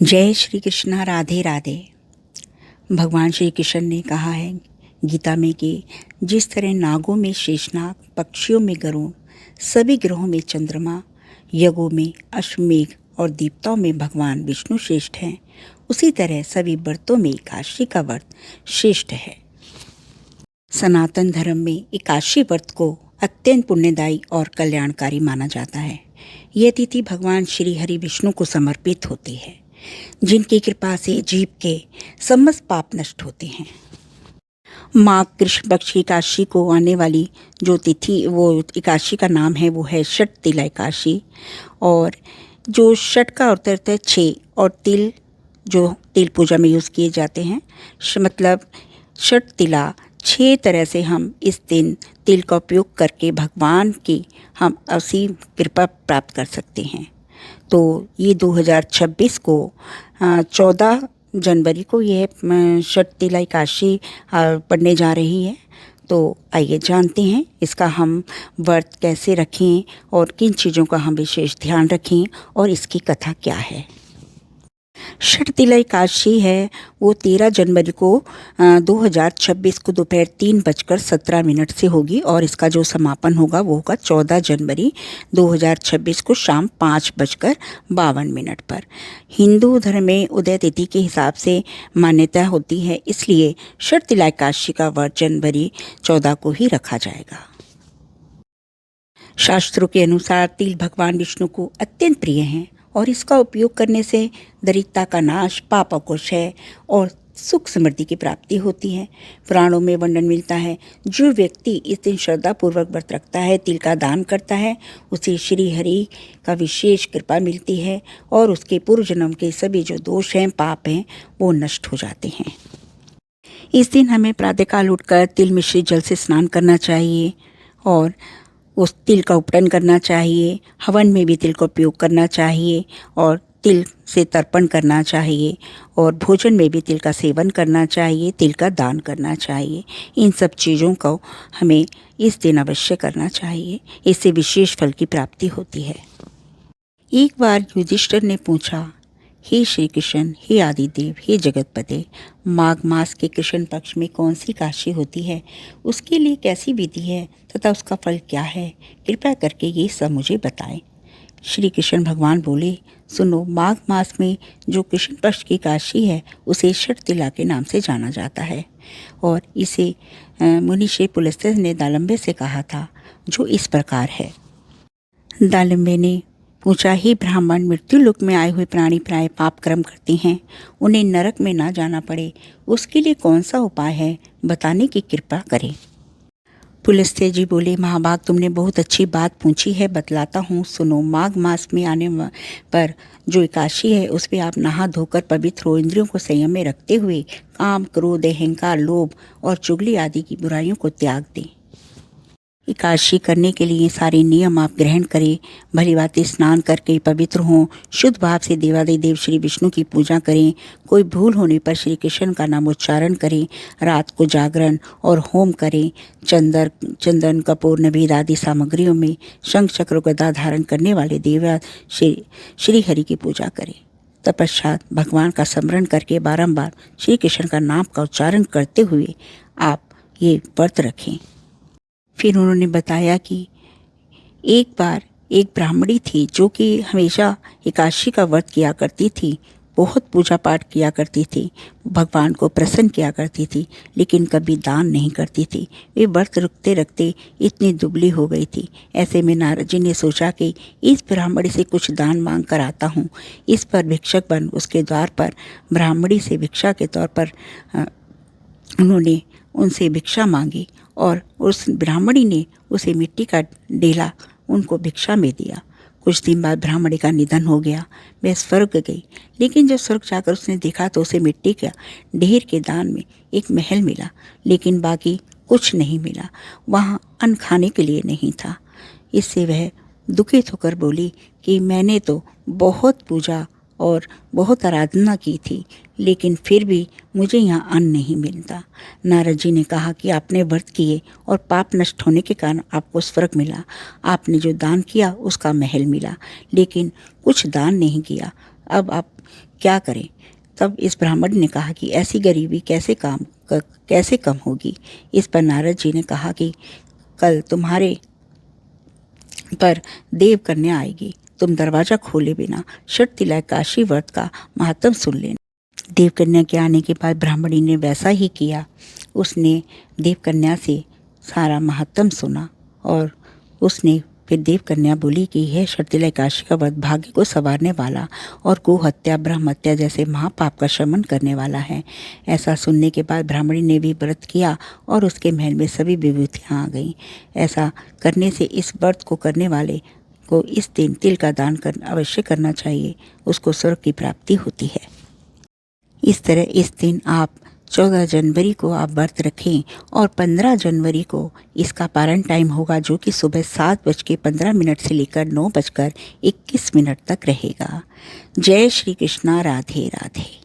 जय श्री कृष्णा। राधे राधे। भगवान श्री कृष्ण ने कहा है गीता में कि जिस तरह नागों में शेषनाग, पक्षियों में गरुड़, सभी ग्रहों में चंद्रमा, यज्ञों में अश्वमेघ और देवताओं में भगवान विष्णु श्रेष्ठ हैं, उसी तरह सभी व्रतों में एकादशी का व्रत श्रेष्ठ है। सनातन धर्म में एकादशी व्रत को अत्यंत पुण्यदायी और कल्याणकारी माना जाता है। यह तिथि भगवान श्री हरि विष्णु को समर्पित होती है, जिनकी कृपा से जीव के समस्त पाप नष्ट होते हैं। माघ कृष्ण पक्ष की एकादशी को आने वाली जो तिथि, वो एकादशी का नाम है वो है षट तिला एकादशी। और जो षट का अर्थ है 6 और तिल जो तिल पूजा में यूज़ किए जाते हैं, मतलब षट तिला 6 तरह से हम इस दिन तिल का उपयोग करके भगवान की हम असीम कृपा प्राप्त कर सकते हैं। तो ये 2026 को 14 जनवरी को यह षट तिला एकादशी पड़ने जा रही है। तो आइए जानते हैं इसका हम व्रत कैसे रखें और किन चीज़ों का हम विशेष ध्यान रखें और इसकी कथा क्या है। षट तिला एकादशी है वो 13 जनवरी को 2026 को दोपहर 3:17 से होगी और इसका जो समापन होगा वो होगा 14 जनवरी 2026 को शाम 5:52 पर। हिंदू धर्म में उदय तिथि के हिसाब से मान्यता होती है, इसलिए षट तिला एकादशी का व्रत जनवरी 14 को ही रखा जाएगा। शास्त्रों के अनुसार तिल भगवान विष्णु को अत्यंत प्रिय हैं और इसका उपयोग करने से दरिद्रता का नाश, पापों को क्षय और सुख समृद्धि की प्राप्ति होती है। पुराणों में वर्णन मिलता है जो व्यक्ति इस दिन श्रद्धापूर्वक व्रत रखता है, तिल का दान करता है, उसे श्री हरि का विशेष कृपा मिलती है और उसके पूर्व जन्म के सभी जो दोष हैं, पाप हैं, वो नष्ट हो जाते हैं। इस दिन हमें प्रातःकाल उठकर तिल मिश्रित जल से स्नान करना चाहिए और उस तिल का उपटन करना चाहिए। हवन में भी तिल का उपयोग करना चाहिए और तिल से तर्पण करना चाहिए और भोजन में भी तिल का सेवन करना चाहिए, तिल का दान करना चाहिए। इन सब चीज़ों को हमें इस दिन अवश्य करना चाहिए, इससे विशेष फल की प्राप्ति होती है। एक बार युधिष्ठिर ने पूछा, हे श्री कृष्ण, हे आदिदेव, हे जगतपते, माघ मास के कृष्ण पक्ष में कौन सी एकादशी होती है, उसके लिए कैसी विधि है तथा उसका फल क्या है, कृपया करके ये सब मुझे बताएं। श्री कृष्ण भगवान बोले, सुनो, माघ मास में जो कृष्ण पक्ष की एकादशी है उसे षट तिला के नाम से जाना जाता है और इसे मुनि पुलस्त्य ने दालिम्बे से कहा था, जो इस प्रकार है। दालिम्बे ने पूछा, ही ब्राह्मण, मृत्यु लोक में आए हुए प्राणी प्राय पाप कर्म करते हैं, उन्हें नरक में ना जाना पड़े, उसके लिए कौन सा उपाय है, बताने की कृपा करें। पुलस्त्य जी बोले, महाभाग, तुमने बहुत अच्छी बात पूछी है, बतलाता हूँ, सुनो। माघ मास में आने पर जो एकादशी है उस पर आप नहा धोकर पवित्र हो, इंद्रियों को संयम में रखते हुए काम, क्रोध, अहंकार, लोभ और चुगली आदि की बुराइयों को त्याग दें। एकादशी करने के लिए सारे नियम आप ग्रहण करें, भली भांति स्नान करके पवित्र हों, शुद्ध भाव से देवादिदेव श्री विष्णु की पूजा करें, कोई भूल होने पर श्री कृष्ण का नाम उच्चारण करें, रात को जागरण और होम करें, चंदन कपूर नवेद आदि सामग्रियों में शंख चक्र गदा धारण करने वाले देवा श्री हरि की पूजा करें। तत्पश्चात भगवान का स्मरण करके बारंबार श्री कृष्ण का नाम का उच्चारण करते हुए आप ये व्रत रखें। फिर उन्होंने बताया कि एक बार एक ब्राह्मणी थी जो कि हमेशा एकादशी का व्रत किया करती थी, बहुत पूजा पाठ किया करती थी, भगवान को प्रसन्न किया करती थी, लेकिन कभी दान नहीं करती थी। वे व्रत रखते रखते इतनी दुबली हो गई थी। ऐसे में नारद जी ने सोचा कि इस ब्राह्मणी से कुछ दान मांग कर आता हूँ। इस पर भिक्षक बन उसके द्वार पर ब्राह्मणी से भिक्षा के तौर पर उन्होंने उनसे भिक्षा मांगी और उस ब्राह्मणी ने उसे मिट्टी का ढेला उनको भिक्षा में दिया। कुछ दिन बाद ब्राह्मणी का निधन हो गया। वह स्वर्ग गई, लेकिन जब स्वर्ग जाकर उसने देखा तो उसे मिट्टी का ढेर के दान में एक महल मिला, लेकिन बाकी कुछ नहीं मिला। वहाँ अन्न खाने के लिए नहीं था। इससे वह दुखित होकर बोली कि मैंने तो बहुत पूजा और बहुत आराधना की थी, लेकिन फिर भी मुझे यहाँ अन्न नहीं मिलता। नारद जी ने कहा कि आपने व्रत किए और पाप नष्ट होने के कारण आपको स्वर्ग मिला। आपने जो दान किया उसका महल मिला, लेकिन कुछ दान नहीं किया अब आप क्या करें? तब इस ब्राह्मण ने कहा कि ऐसी गरीबी कैसे कम होगी? इस पर नारद जी ने कहा कि कल तुम्हारे पर देव कन्या आएगी, तुम दरवाजा खोले बिना षटतिलय काशी व्रत का महात्म सुन लेना। देवकन्या के आने के बाद ब्राह्मणी ने वैसा ही किया। उसने देवकन्या से सारा महात्म सुना और उसने फिर देवकन्या बोली कि यह षटतिलय काशी का व्रत भाग्य को संवारने वाला और गो हत्या ब्रह्म हत्या जैसे महापाप का शमन करने वाला है। ऐसा सुनने के बाद ब्राह्मणी ने भी व्रत किया और उसके महल में सभी विभूतियाँ आ गईं। ऐसा करने से इस व्रत को करने वाले को इस दिन तिल का दान अवश्य करना चाहिए, उसको स्वर्ग की प्राप्ति होती है। इस तरह इस दिन आप 14 जनवरी को आप व्रत रखें और 15 जनवरी को इसका पारण टाइम होगा, जो कि सुबह 7:15 से लेकर 9:21 तक रहेगा। जय श्री कृष्णा। राधे राधे।